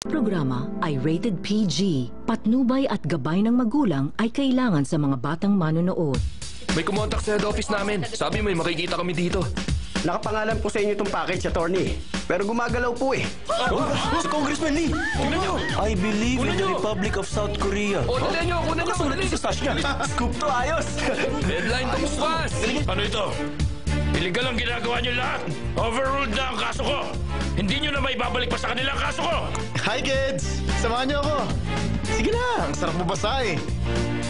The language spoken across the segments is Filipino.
Programa ay rated PG. Patnubay at gabay ng magulang ay kailangan sa mga batang manonood. May kumontak sa head office namin. Sabi may makikita kami dito. Nakapangalan po sa inyo itong package, attorney. Pero gumagalaw po eh. Si Congressman Lee! Tingnan nyo! I believe Kunin in the nyo! Republic of South Korea. O, dali nyo! Kunin nyo! Nakasulat Dali! sa stash niya. Scoop to, ayos! Deadline to bukas! Ano ito? Illegal ang ginagawa niyo lahat. Overruled na ang kaso ko. Hindi niyo na may babalik pa sa kanila ang kaso ko. Hi kids! Samahan niyo ako. Sige na, ang sarap mabasa eh.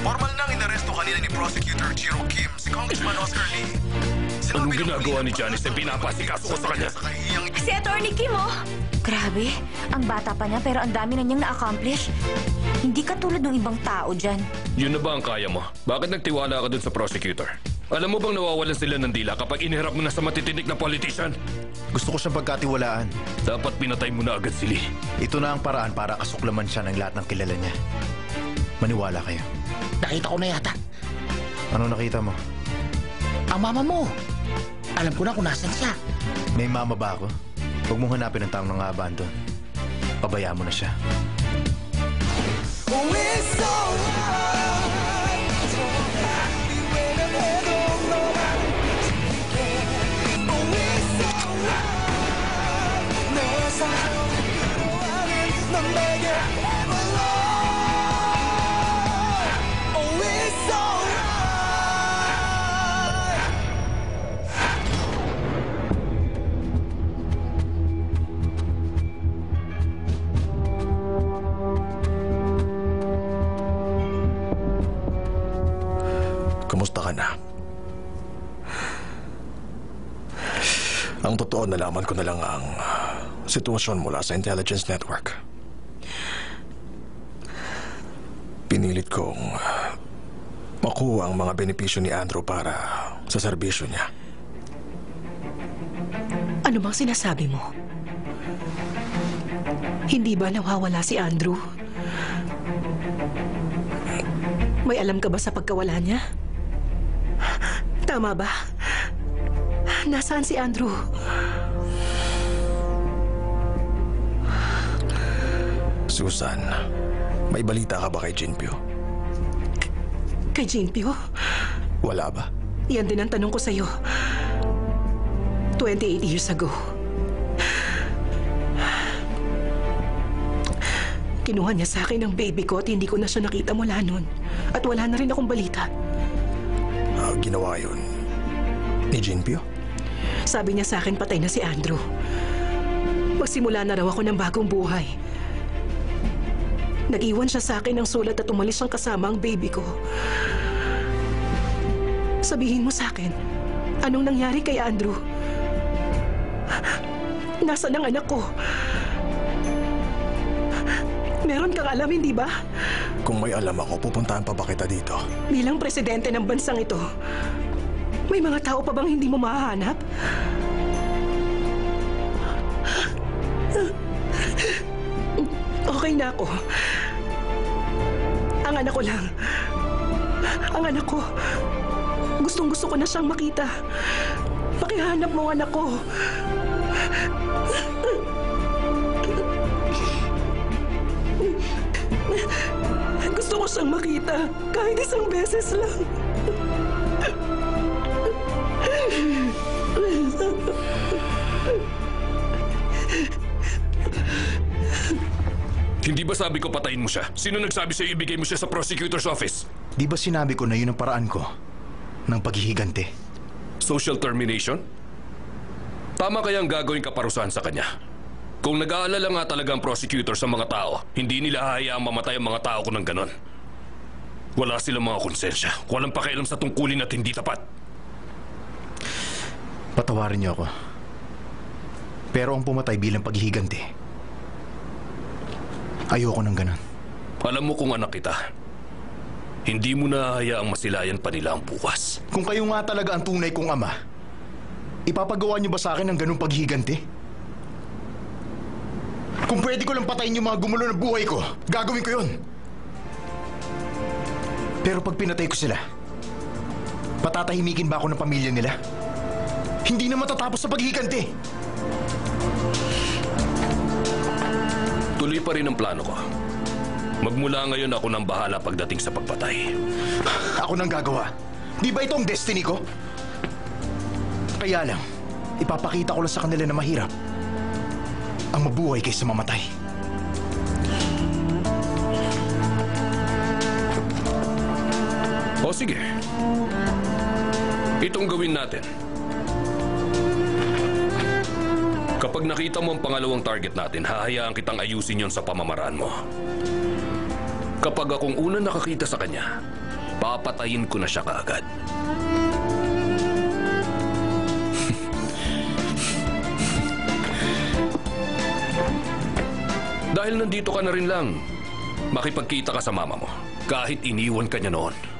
Formal nang inaresto kanina ni Prosecutor Jiro Kim si Congressman Oscar Lee. Anong ginagawa ni Janice na pinapasikaso ko sa kanya? Si Attorney Kim, oh! Grabe, ang bata pa niya pero ang dami na niyang na-accomplish. Hindi katulad ng ibang tao dyan. Yun na ba ang kaya mo? Bakit nagtiwala ka dun sa prosecutor? Alam mo bang nawawalan sila ng dila kapag iniharap mo na sa matitinik na politician? Gusto ko siyang pagkatiwalaan. Dapat pinatay mo na agad si Lee. Ito na ang paraan para kasuklaman siya ng lahat ng kilala niya. Maniwala kayo. Nakita ko na yata. Ano nakita mo? Ang mama mo. Alam ko na kung nasan siya. May mama ba ako? Huwag mong hanapin ang taong nang-abandon. Pabayaan mo na siya. Kumusta ka na? Ang totoo, nalaman ko na lang ang sitwasyon mula sa intelligence network. Pinilit kong makuha ang mga benepisyo ni Andrew para sa serbisyo niya. Ano bang sinasabi mo? Hindi ba nawawala si Andrew? May alam ka ba sa pagkawala niya? Tama ba? Nasaan si Andrew? Susan, may balita ka ba kay Jinpyo? Kay Jinpyo? Wala ba? Yan din ang tanong ko sa'yo. 28 years ago. Kinuha niya sa akin ang baby ko at hindi ko na siya nakita mula noon. At wala na rin akong balita. Ginawa yun ni Jinpyo? Sabi niya sa akin patay na si Andrew. Magsimula na raw ako ng bagong buhay. Nag-iwan siya sa akin ng sulat at umalis siyang kasama ang baby ko. Sabihin mo sa akin, anong nangyari kay Andrew? Nasaan ang anak ko? Meron kang alam, hindi ba? Kung may alam ako, pupuntahan pa ba kita dito? Bilang presidente ng bansang ito, may mga tao pa bang hindi mo mahahanap? Okay na ako. Ang anak ko lang. Ang anak ko. Gustong-gusto ko na siyang makita. Pakihanap mo ang anak ko. Gusto ko siyang makita. Kahit isang beses lang. Hindi ba sabi ko patayin mo siya? Sino nagsabi sa'yo ibigay mo siya sa prosecutor's office? Di ba sinabi ko na yun ang paraan ko ng paghihigante? Social termination? Tama kaya ang gagawin kaparusahan sa kanya? Kung nag-aalala nga talaga ang prosecutor sa mga tao, hindi nila hahayaang mamatay ang mga tao ko ng ganon. Wala silang mga konsensya. Walang pakialam sa tungkulin at hindi tapat. Patawarin niyo ako. Pero ang pumatay bilang paghihigante, ayoko ng ganon. Alam mo kung anak kita, hindi mo na hahayaang masilayan pa nila ang bukas. Kung kayo nga talaga ang tunay kong ama, ipapagawa niyo ba sa akin ng ganong paghihigante? Kung pwede ko lang patayin yung mga gumulo ng buhay ko, gagawin ko yun. Pero pag pinatay ko sila, patatahimikin ba ako ng pamilya nila? Hindi na matatapos sa paghihigante. Tuloy pa rin ang plano ko. Magmula ngayon ako nang bahala pagdating sa pagpatay. Ako nang gagawa. Di ba ito ang destiny ko? Kaya lang, ipapakita ko lang sa kanila na mahirap ang mabuhay kaysa mamatay. O sige. Itong gawin natin. Kapag nakita mo ang pangalawang target natin, hahayaan kitang ayusin yon sa pamamaraan mo. Kapag akong una nakakita sa kanya, papatayin ko na siya kaagad. Dahil nandito ka na rin lang, makipagkita ka sa mama mo. Kahit iniwan ka niya noon.